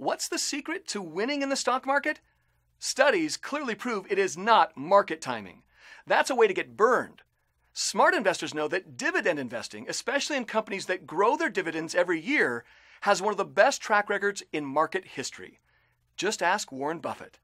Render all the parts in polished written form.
What's the secret to winning in the stock market? Studies clearly prove it is not market timing. That's a way to get burned. Smart investors know that dividend investing, especially in companies that grow their dividends every year, has one of the best track records in market history. Just ask Warren Buffett.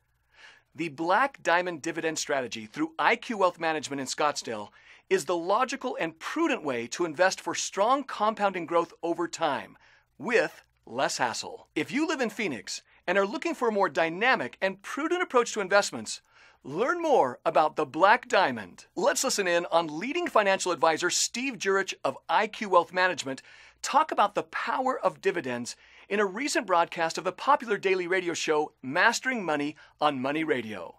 The Black Diamond Dividend strategy through IQ Wealth Management in Scottsdale is the logical and prudent way to invest for strong compounding growth over time with less hassle. If you live in Phoenix and are looking for a more dynamic and prudent approach to investments, learn more about the Black Diamond. Let's listen in on leading financial advisor Steve Jurich of IQ Wealth Management talk about the power of dividends in a recent broadcast of the popular daily radio show Mastering Money on Money Radio.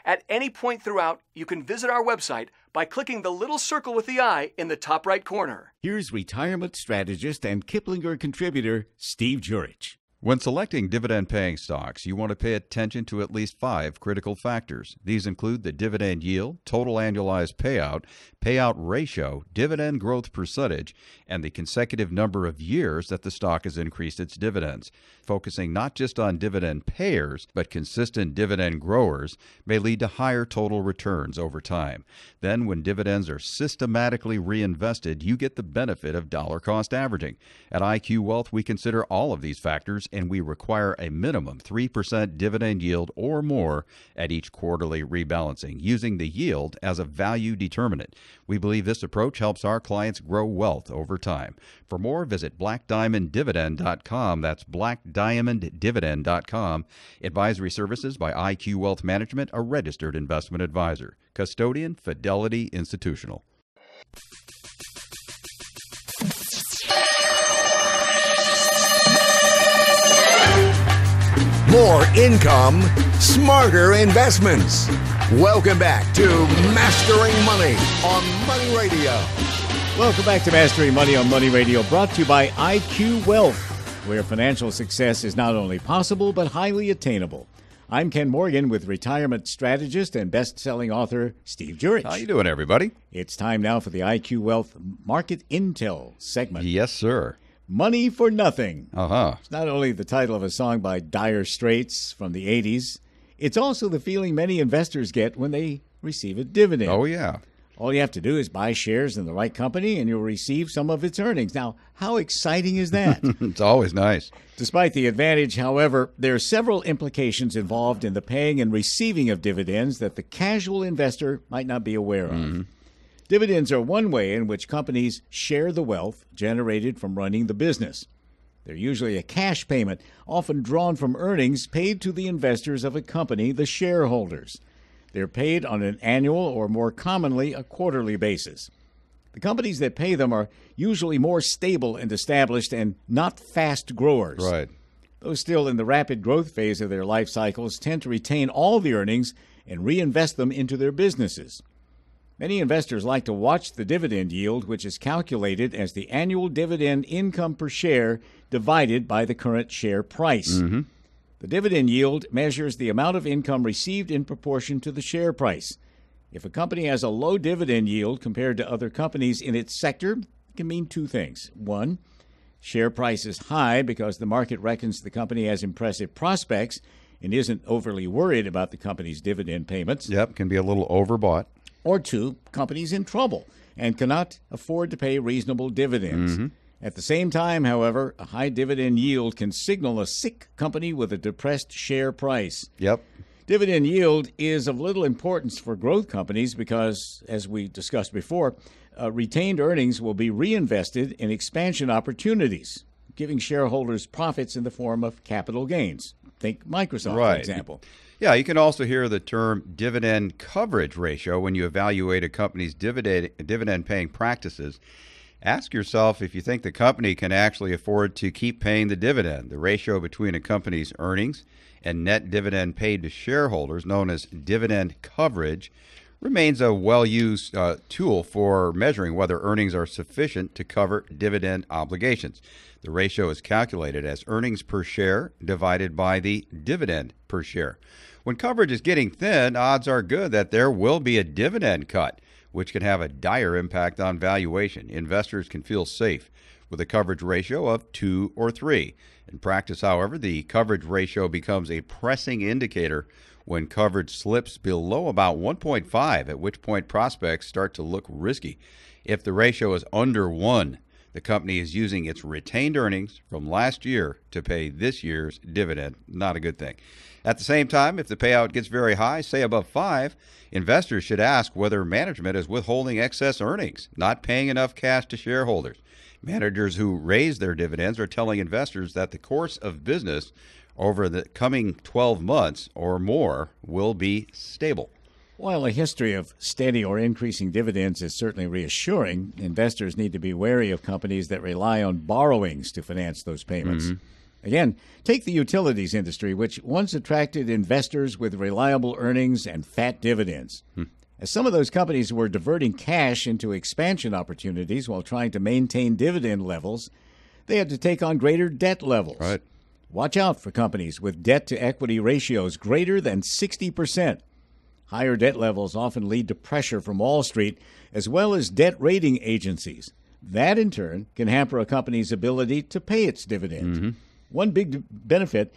At any point throughout, you can visit our website by clicking the little circle with the eye in the top right corner. Here's retirement strategist and Kiplinger contributor Steve Jur-itch. When selecting dividend-paying stocks, you want to pay attention to at least 5 critical factors. These include the dividend yield, total annualized payout, payout ratio, dividend growth percentage, and the consecutive number of years that the stock has increased its dividends. Focusing not just on dividend payers, but consistent dividend growers may lead to higher total returns over time. Then, when dividends are systematically reinvested, you get the benefit of dollar-cost averaging. At IQ Wealth, we consider all of these factors, and we require a minimum 3% dividend yield or more at each quarterly rebalancing, using the yield as a value determinant. We believe this approach helps our clients grow wealth over time. For more, visit blackdiamonddividend.com. That's blackdiamonddividend.com. Advisory services by IQ Wealth Management, a registered investment advisor. Custodian, Fidelity Institutional. More income, smarter investments. Welcome back to Mastering Money on Money Radio. Welcome back to Mastering Money on Money Radio, brought to you by IQ Wealth, where financial success is not only possible but highly attainable. I'm Ken Morgan with retirement strategist and best-selling author Steve Jurich. How you doing, everybody? It's time now for the IQ Wealth Market Intel segment. Yes, sir. Money for Nothing. Uh-huh. It's not only the title of a song by Dire Straits from the 80s, it's also the feeling many investors get when they receive a dividend. Oh, yeah. All you have to do is buy shares in the right company and you'll receive some of its earnings. Now, how exciting is that? It's always nice. Despite the advantage, however, there are several implications involved in the paying and receiving of dividends that the casual investor might not be aware of. Mm-hmm. Dividends are one way in which companies share the wealth generated from running the business. They're usually a cash payment, often drawn from earnings paid to the investors of a company, the shareholders. They're paid on an annual or more commonly a quarterly basis. The companies that pay them are usually more stable and established and not fast growers. Right. Those still in the rapid growth phase of their life cycles tend to retain all the earnings and reinvest them into their businesses. Many investors like to watch the dividend yield, which is calculated as the annual dividend income per share divided by the current share price. Mm-hmm. The dividend yield measures the amount of income received in proportion to the share price. If a company has a low dividend yield compared to other companies in its sector, it can mean two things. One, share price is high because the market reckons the company has impressive prospects and isn't overly worried about the company's dividend payments. Yep, can be a little overbought. Or two, companies in trouble and cannot afford to pay reasonable dividends. Mm-hmm. At the same time, however, a high dividend yield can signal a sick company with a depressed share price. Yep. Dividend yield is of little importance for growth companies because, as we discussed before, retained earnings will be reinvested in expansion opportunities, giving shareholders profits in the form of capital gains. Think Microsoft, right. For example. Yeah, you can also hear the term dividend coverage ratio when you evaluate a company's dividend-paying practices. Ask yourself if you think the company can actually afford to keep paying the dividend. The ratio between a company's earnings and net dividend paid to shareholders, known as dividend coverage, remains a well-used tool for measuring whether earnings are sufficient to cover dividend obligations. The ratio is calculated as earnings per share divided by the dividend per share. When coverage is getting thin, odds are good that there will be a dividend cut, which can have a dire impact on valuation. Investors can feel safe with a coverage ratio of 2 or 3. In practice, however, the coverage ratio becomes a pressing indicator when coverage slips below about 1.5, at which point prospects start to look risky. If the ratio is under 1, the company is using its retained earnings from last year to pay this year's dividend. Not a good thing. At the same time, if the payout gets very high, say above 5, investors should ask whether management is withholding excess earnings, not paying enough cash to shareholders. Managers who raise their dividends are telling investors that the course of business over the coming 12 months or more will be stable. While a history of steady or increasing dividends is certainly reassuring, investors need to be wary of companies that rely on borrowings to finance those payments. Again, take the utilities industry, which once attracted investors with reliable earnings and fat dividends. As some of those companies were diverting cash into expansion opportunities while trying to maintain dividend levels, they had to take on greater debt levels. Right. Watch out for companies with debt-to-equity ratios greater than 60%. Higher debt levels often lead to pressure from Wall Street as well as debt rating agencies. That, in turn, can hamper a company's ability to pay its dividends. One big benefit,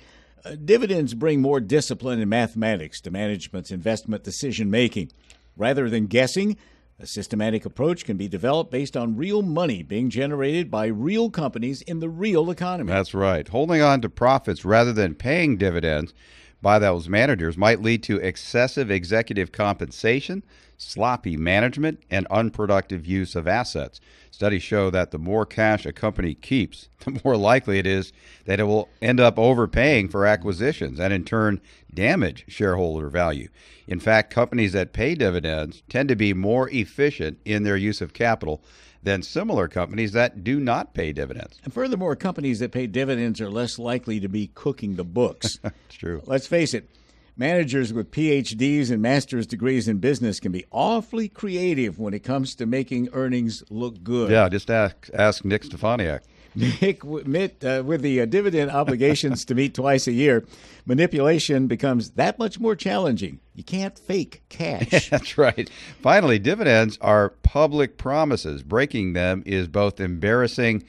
dividends bring more discipline and mathematics to management's investment decision-making. Rather than guessing, a systematic approach can be developed based on real money being generated by real companies in the real economy. That's right. Holding on to profits rather than paying dividends by those managers might lead to excessive executive compensation, sloppy management, and unproductive use of assets. Studies show that the more cash a company keeps, the more likely it is that it will end up overpaying for acquisitions and in turn damage shareholder value. In fact, companies that pay dividends tend to be more efficient in their use of capital than similar companies that do not pay dividends. And furthermore, companies that pay dividends are less likely to be cooking the books. It's true. Let's face it, managers with PhDs and master's degrees in business can be awfully creative when it comes to making earnings look good. Yeah, just ask Nick Stefaniak. Nick, with the dividend obligations to meet twice a year, manipulation becomes that much more challenging. You can't fake cash. That's right. Finally, dividends are public promises. Breaking them is both embarrassing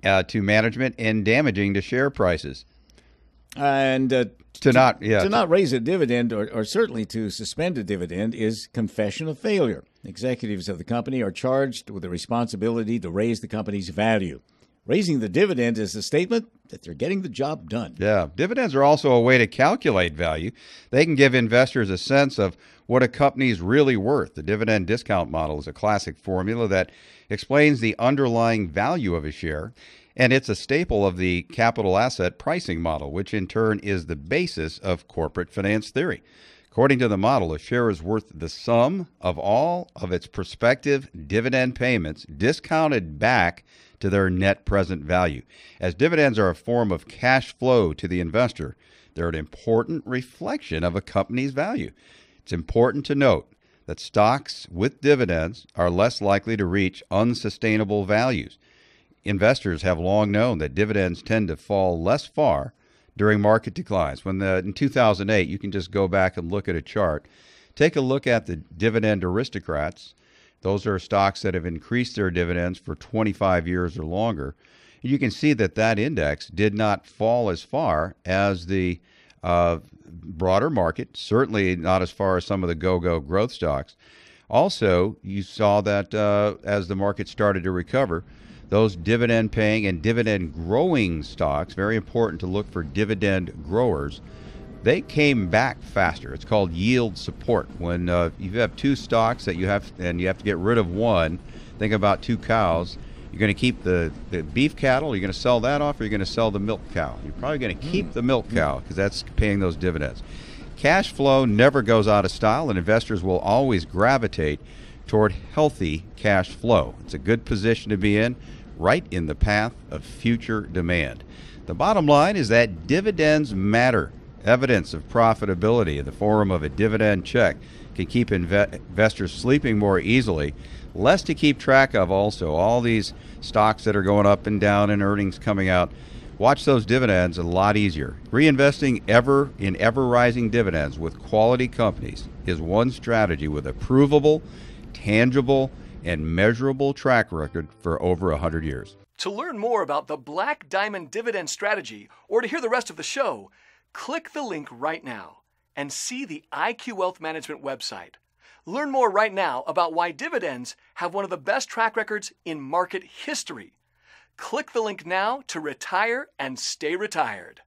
to management and damaging to share prices. And to not raise a dividend or certainly to suspend a dividend is confession of failure. Executives of the company are charged with the responsibility to raise the company's value. Raising the dividend is a statement that they're getting the job done. Yeah. Dividends are also a way to calculate value. They can give investors a sense of what a company's really worth. The dividend discount model is a classic formula that explains the underlying value of a share, and it's a staple of the capital asset pricing model, which in turn is the basis of corporate finance theory. According to the model, a share is worth the sum of all of its prospective dividend payments discounted back to their net present value. As dividends are a form of cash flow to the investor, they're an important reflection of a company's value. It's important to note that stocks with dividends are less likely to reach unsustainable values. Investors have long known that dividends tend to fall less far during market declines. In 2008, you can just go back and look at a chart. Take a look at the dividend aristocrats. Those are stocks that have increased their dividends for 25 years or longer. You can see that index did not fall as far as the broader market, certainly not as far as some of the go-go growth stocks. Also, you saw that as the market started to recover, those dividend-paying and dividend-growing stocks, very important to look for dividend growers, they came back faster. It's called yield support. When you have two stocks that you have to get rid of one, think about two cows. You're going to keep the beef cattle, you're going to sell that off, or you're going to sell the milk cow. You're probably going to keep the milk cow because that's paying those dividends. Cash flow never goes out of style, and investors will always gravitate toward healthy cash flow. It's a good position to be in, right in the path of future demand. The bottom line is that dividends matter. Evidence of profitability in the form of a dividend check can keep investors sleeping more easily. Less to keep track of also. All these stocks that are going up and down and earnings coming out. Watch those dividends a lot easier. Reinvesting in ever-rising dividends with quality companies is one strategy with a provable, tangible, and measurable track record for over 100 years. To learn more about the Black Diamond Dividend strategy or to hear the rest of the show, click the link right now and see the IQ Wealth Management website. Learn more right now about why dividends have one of the best track records in market history. Click the link now to retire and stay retired.